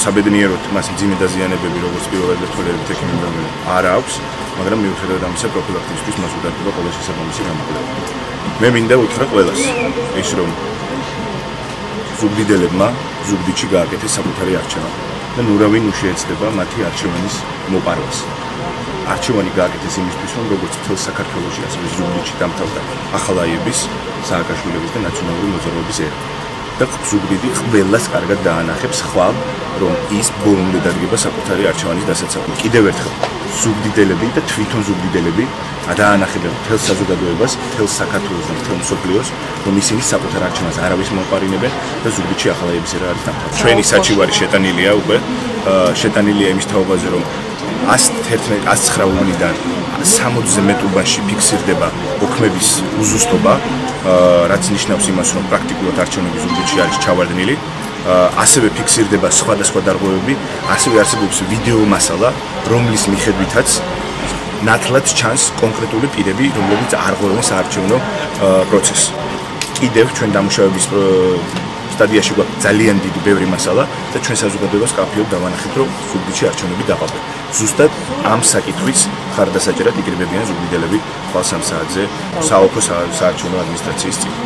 საბედნიეროდ მას მძიმე დაზიანებები როგორც პირველად ერთგვარად ექიმებთან არ აქვს, მაგრამ მიუხედავად ამისა პროფილაქტიკისთვის მას უდარდება ყველა შესაბამისი გამოკვლევა. მე მინდა უთხრა ყველას ის რომ ზუგდიდებმა ზუგდიდში გააკეთეს საკუთარი არჩევა და ნურავინ უშეეცდება მათი არჩევანის მოპარვას. არჩევანი გააკეთეს იმისთვის, რომ როგორც მთელ საქართველოში, ასევე ზუგდიდში დამთავრდა ახალაიების, სააკაშვილების და ნაციონალური მოძრაობის ერა. და ზუგდიდი ყველას კარგად დაანახებს ხვალ, რომ ის ბოლომდე დადგება საკუთარი არჩევანის დასაცავად. კიდევ ერთხელ, ზუგდიდელები და თვითონ ზუგდიდელები დაანახებენ მთელ საზოგადოებას, მთელ საქართველოს და მთელ მსოფლიოს, რომ ისინი საკუთარ არჩევანს არავის მომპარინებენ და ზუგდიდში ახალაიების ერა არის დამთავრდა. ჩვენი საჩივარი შეტანილია უკვე, შეტანილია იმის თაობაზე, რომ 109-დან 60-ზე მეტ უბანში ფიქსირდება ოქმების უზუსტობა, რაც ნიშნავს იმას, რომ პრაქტიკულად არჩევნები ზუგდიდში არის ჩავარდნილი. ასევე ფიქსირდება სხვადასხვა დარღვევები, ასევე არსებობს ვიდეო მასალა, რომლის მიხედვითაც ნათლად ჩანს კონკრეტული პირები, რომლებიც არღვევენ საარჩევნო პროცესს. კიდევ ჩვენ დამუშავების სტადიაში გვაქვს ძალიან დიდი ბევრი მასალა და ჩვენ საზოგადოებას კაფეოდ დავანახეთ, რომ ზუგდიდში არჩევნები დაყავდა. ზუსტად ამ საკითხვის ხარდასაჭერად იკრიბებიან ზუგდიდელები ხვალ 3 საათზე საოლქო საარჩევნო ადმინისტრაციის წინ.